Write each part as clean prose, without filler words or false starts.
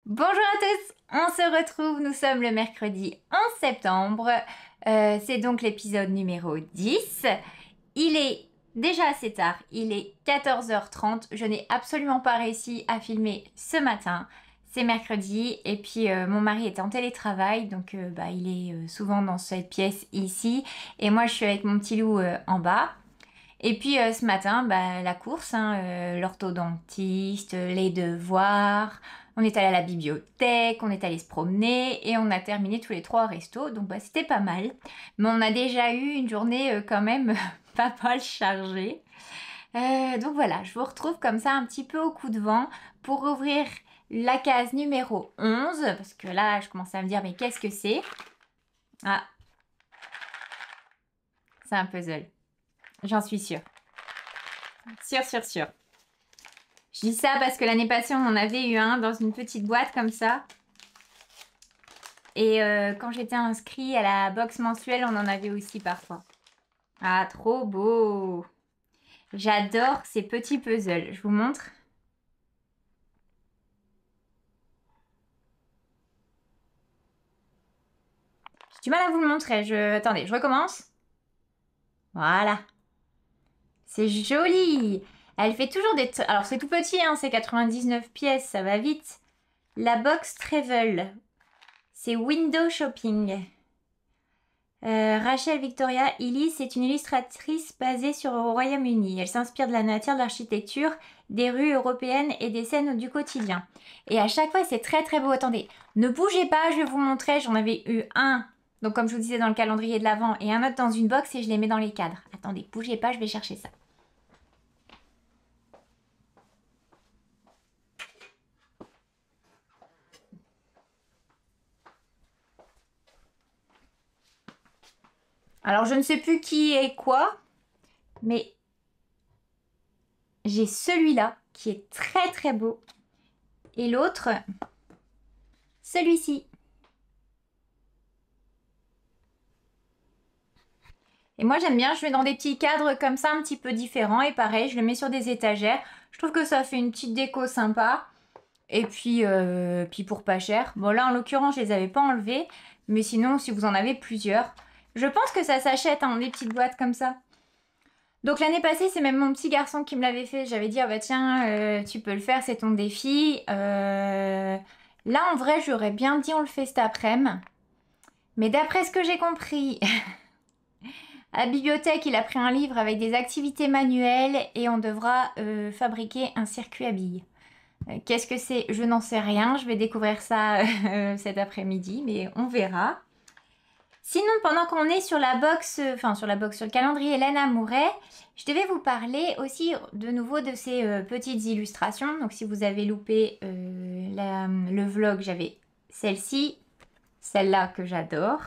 Bonjour à tous, on se retrouve, nous sommes le mercredi 11 septembre, c'est donc l'épisode numéro 10. Il est déjà assez tard, il est 14h30, je n'ai absolument pas réussi à filmer ce matin, c'est mercredi et puis mon mari est en télétravail donc il est souvent dans cette pièce ici et moi je suis avec mon petit loup en bas. Et puis ce matin, la course, l'orthodontiste, les devoirs, on est allé à la bibliothèque, on est allé se promener et on a terminé tous les trois au resto, donc c'était pas mal. Mais on a déjà eu une journée quand même pas mal chargée. Donc voilà, je vous retrouve comme ça un petit peu au coup de vent pour ouvrir la case numéro 11, parce que là je commence à me dire mais qu'est-ce que c'est? Ah, c'est un puzzle, j'en suis sûre. Sûre. Je dis ça parce que l'année passée, on en avait eu un dans une petite boîte comme ça. Et quand j'étais inscrit à la box mensuelle, on en avait aussi parfois. Ah, trop beau! J'adore ces petits puzzles. Je vous montre. J'ai du mal à vous le montrer. Attendez, je recommence. Voilà. C'est joli! Elle fait toujours des... Alors, c'est tout petit, hein, c'est 99 pièces, ça va vite. La box Travel. C'est Window Shopping. Rachel Victoria Ellis est une illustratrice basée sur au Royaume-Uni. Elle s'inspire de la nature, de l'architecture, des rues européennes et des scènes du quotidien. Et à chaque fois, c'est très très beau. Attendez, ne bougez pas, je vais vous montrer. J'en avais eu un, donc comme je vous disais dans le calendrier de l'Avent, et un autre dans une box et je les mets dans les cadres. Attendez, bougez pas, je vais chercher ça. Alors je ne sais plus qui est quoi, mais j'ai celui-là qui est très très beau. Et l'autre, celui-ci. Et moi j'aime bien, je mets dans des petits cadres comme ça un petit peu différents et pareil, je le mets sur des étagères. Je trouve que ça fait une petite déco sympa. Et puis pour pas cher. Bon là en l'occurrence je les avais pas enlevés, mais sinon si vous en avez plusieurs, je pense que ça s'achète hein, des petites boîtes comme ça. Donc l'année passée c'est même mon petit garçon qui me l'avait fait. J'avais dit ah bah tiens tu peux le faire, c'est ton défi. Là en vrai j'aurais bien dit on le fait cet après-midi. Mais d'après ce que j'ai compris, à la bibliothèque, il a pris un livre avec des activités manuelles et on devra fabriquer un circuit à billes. Qu'est-ce que c'est? Je n'en sais rien. Je vais découvrir ça cet après-midi, mais on verra. Sinon, pendant qu'on est sur la box, sur le calendrier Hélène Amouret, je devais vous parler aussi de nouveau de ces petites illustrations. Donc, si vous avez loupé le vlog, j'avais celle-ci, celle-là que j'adore.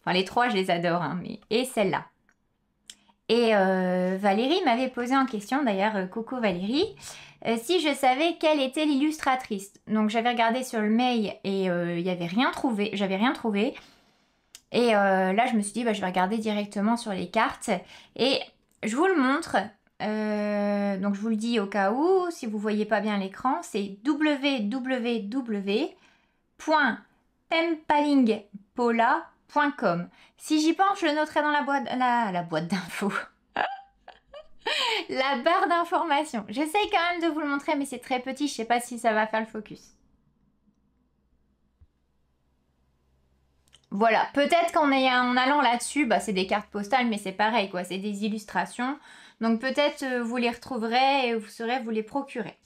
Enfin, les trois, je les adore, hein, et celle-là. Et Valérie m'avait posé en question, d'ailleurs, coucou Valérie, si je savais quelle était l'illustratrice. Donc j'avais regardé sur le mail et il n'y avait rien trouvé, j'avais rien trouvé. Et là je me suis dit, je vais regarder directement sur les cartes. Et je vous le montre. Donc je vous le dis au cas où, si vous ne voyez pas bien l'écran, c'est www.pempalingpola.com. Si j'y pense, je le noterai dans la boîte d'infos. La barre d'information. J'essaye quand même de vous le montrer, mais c'est très petit. Je sais pas si ça va faire le focus. Voilà, peut-être en allant là-dessus, c'est des cartes postales, mais c'est pareil, quoi. C'est des illustrations. Donc peut-être vous les retrouverez et vous saurez vous les procurer.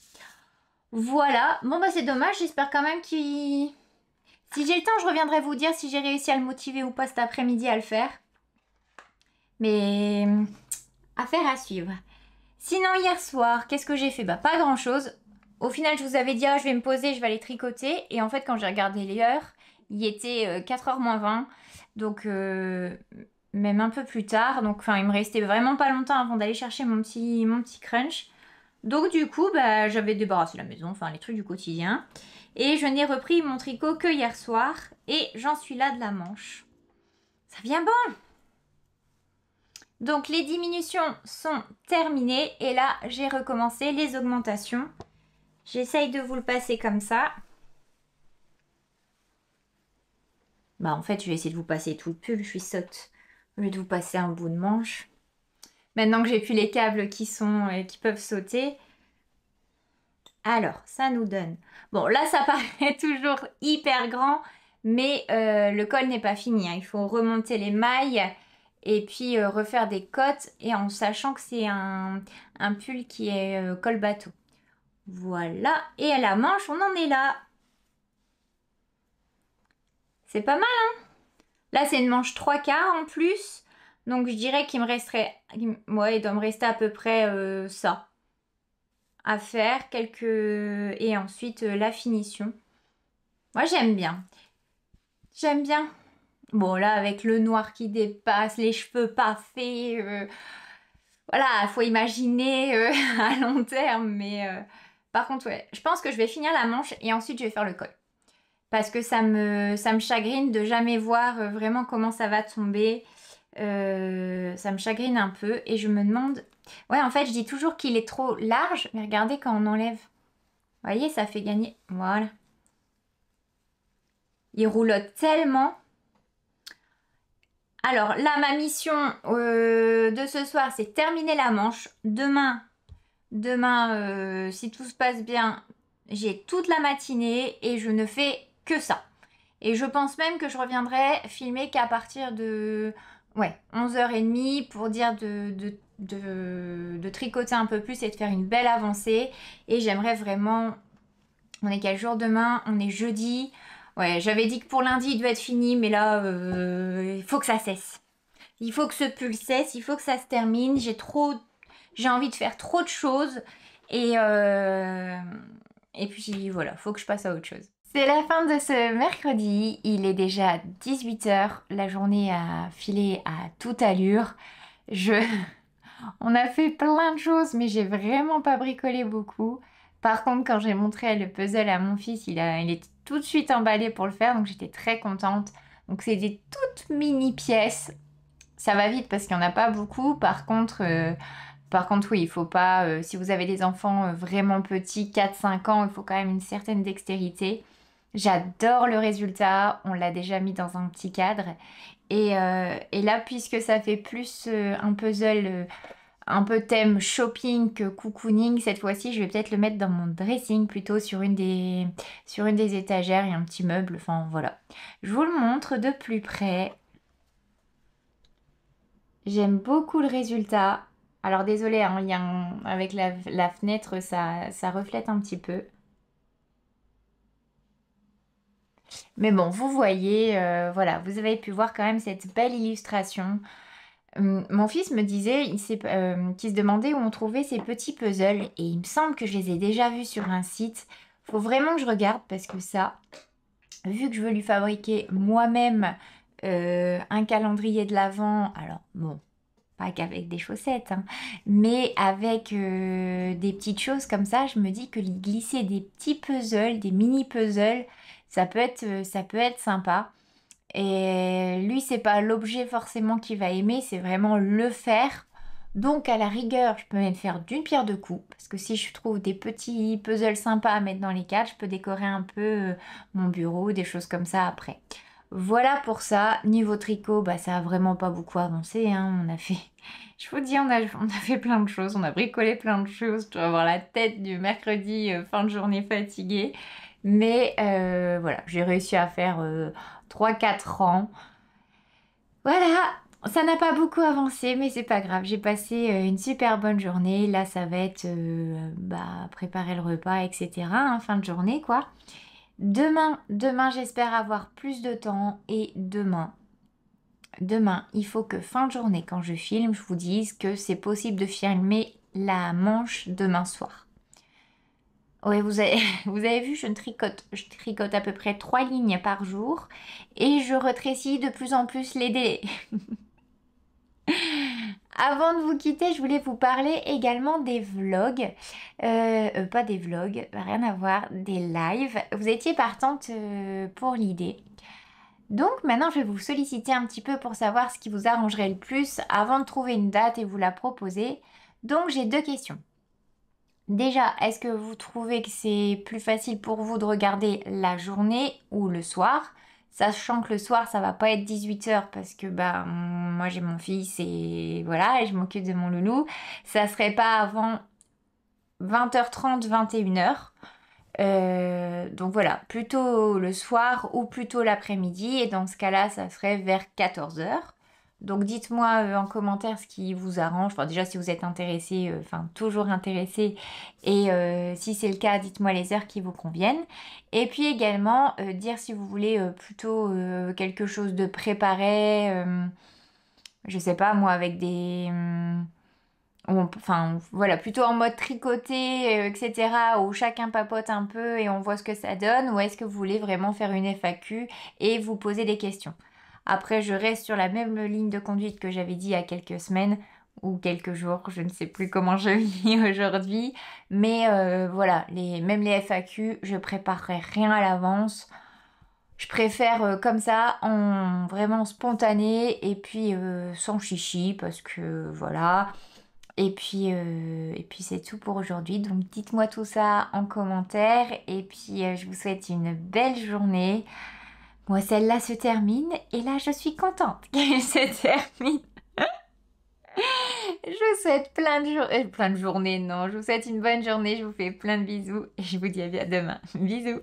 Voilà. Bon, c'est dommage. J'espère quand même qu'il... Si j'ai le temps, je reviendrai vous dire si j'ai réussi à le motiver ou pas cet après-midi à le faire. Mais... affaire à suivre. Sinon, hier soir, qu'est-ce que j'ai fait? Pas grand-chose. Au final, je vous avais dit, je vais me poser, je vais aller tricoter. Et en fait, quand j'ai regardé les heures, il était 4h moins 20. Donc, même un peu plus tard. Donc, il me restait vraiment pas longtemps avant d'aller chercher mon petit crunch. Donc, du coup, j'avais débarrassé la maison, les trucs du quotidien. Et je n'ai repris mon tricot que hier soir. Et j'en suis là de la manche. Ça vient bon! Donc les diminutions sont terminées et là j'ai recommencé les augmentations. J'essaye de vous le passer comme ça. Bah en fait, je vais essayer de vous passer tout le pull, je suis sotte. Au lieu de vous passer un bout de manche. Maintenant que j'ai plus les câbles qui peuvent sauter. Alors, ça nous donne... Bon, là, ça paraît toujours hyper grand, mais le col n'est pas fini, hein. Il faut remonter les mailles et puis refaire des cottes, et en sachant que c'est un pull qui est col bateau. Voilà, et à la manche, on en est là. C'est pas mal, hein? Là, c'est une manche 3/4 en plus, donc je dirais qu'il me resterait... Ouais, il doit me rester à peu près ça à faire, et ensuite la finition. Moi, j'aime bien. J'aime bien. Bon, là, avec le noir qui dépasse, les cheveux pas faits, voilà, il faut imaginer à long terme. Mais par contre, ouais, je pense que je vais finir la manche et ensuite je vais faire le col. Parce que ça me chagrine de jamais voir vraiment comment ça va tomber. Ça me chagrine un peu et je me demande... Ouais, en fait, je dis toujours qu'il est trop large, mais regardez quand on enlève. Vous voyez, ça fait gagner... Voilà. Il roulotte tellement... Alors là, ma mission de ce soir, c'est terminer la manche. Demain, si tout se passe bien, j'ai toute la matinée et je ne fais que ça. Et je pense même que je reviendrai filmer qu'à partir de 11h30 pour dire de tricoter un peu plus et de faire une belle avancée. Et j'aimerais vraiment... On est quel jour demain? On est jeudi. Ouais, j'avais dit que pour lundi, il devait être fini, mais là, il faut que ça cesse. Il faut que ce pull cesse, il faut que ça se termine. J'ai envie de faire trop de choses. Et puis voilà, faut que je passe à autre chose. C'est la fin de ce mercredi. Il est déjà 18h. La journée a filé à toute allure. On a fait plein de choses, mais j'ai vraiment pas bricolé beaucoup. Par contre, quand j'ai montré le puzzle à mon fils, il est tout de suite emballé pour le faire, donc j'étais très contente. Donc c'est des toutes mini pièces. Ça va vite parce qu'il n'y en a pas beaucoup. Par contre, oui, il faut pas... si vous avez des enfants vraiment petits, 4-5 ans, il faut quand même une certaine dextérité. J'adore le résultat. On l'a déjà mis dans un petit cadre. Et là, puisque ça fait plus un puzzle un peu thème shopping que cocooning, cette fois-ci, je vais peut-être le mettre dans mon dressing, plutôt sur une des étagères. Il y a un petit meuble, enfin voilà. Je vous le montre de plus près. J'aime beaucoup le résultat. Alors désolée, hein, avec la fenêtre, ça reflète un petit peu. Mais bon, vous voyez, voilà, vous avez pu voir quand même cette belle illustration. Mon fils me disait qu'il se demandait où on trouvait ces petits puzzles, et il me semble que je les ai déjà vus sur un site. Faut vraiment que je regarde parce que ça, vu que je veux lui fabriquer moi-même un calendrier de l'Avent, alors bon, pas qu'avec des chaussettes, hein, mais avec des petites choses comme ça, je me dis que glisser des petits puzzles, des mini puzzles, ça peut être sympa. Et lui, c'est pas l'objet forcément qu'il va aimer, c'est vraiment le faire. Donc à la rigueur, je peux même faire d'une pierre deux coups, parce que si je trouve des petits puzzles sympas à mettre dans les cadres, je peux décorer un peu mon bureau, des choses comme ça après. Voilà pour ça. Niveau tricot, bah ça a vraiment pas beaucoup avancé, hein. Je vous dis, on a fait plein de choses, on a bricolé plein de choses. Je dois avoir la tête du mercredi, fin de journée fatiguée. Mais voilà, j'ai réussi à faire 3-4 rangs. Voilà, ça n'a pas beaucoup avancé, mais c'est pas grave. J'ai passé une super bonne journée. Là, ça va être préparer le repas, etc. Hein, fin de journée, quoi. Demain, j'espère avoir plus de temps. Et demain, il faut que fin de journée, quand je filme, je vous dise que c'est possible de filmer la manche demain soir. Oui, vous avez vu, je tricote à peu près 3 lignes par jour et je rétrécis de plus en plus les délais. Avant de vous quitter, je voulais vous parler également des vlogs. Pas des vlogs, rien à voir, des lives. Vous étiez partante pour l'idée. Donc maintenant, je vais vous solliciter un petit peu pour savoir ce qui vous arrangerait le plus avant de trouver une date et vous la proposer. Donc j'ai 2 questions. Déjà, est-ce que vous trouvez que c'est plus facile pour vous de regarder la journée ou le soir? sachant que le soir ça va pas être 18h parce que bah moi j'ai mon fils et voilà, et je m'occupe de mon loulou. Ça serait pas avant 20h30, 21h. Donc voilà, plutôt le soir ou plutôt l'après-midi. Et dans ce cas-là, ça serait vers 14h. Donc dites-moi en commentaire ce qui vous arrange. Enfin déjà si vous êtes intéressé, enfin toujours intéressé. Et si c'est le cas, dites-moi les heures qui vous conviennent. Et puis également dire si vous voulez plutôt quelque chose de préparé. Je sais pas moi avec des... enfin voilà, plutôt en mode tricoté, etc., où chacun papote un peu et on voit ce que ça donne, ou est-ce que vous voulez vraiment faire une FAQ et vous poser des questions? Après, je reste sur la même ligne de conduite que j'avais dit il y a quelques semaines ou quelques jours, je ne sais plus comment je vis aujourd'hui, mais voilà, même les FAQ, je préparerai rien à l'avance. Je préfère comme ça, en vraiment spontané et puis sans chichi parce que voilà. Et puis c'est tout pour aujourd'hui. Donc dites-moi tout ça en commentaire. Et puis je vous souhaite une belle journée. Moi, celle-là se termine. Et là, je suis contente qu'elle se termine. Je vous souhaite plein de journées. Non, je vous souhaite une bonne journée. Je vous fais plein de bisous. Et je vous dis à demain. Bisous.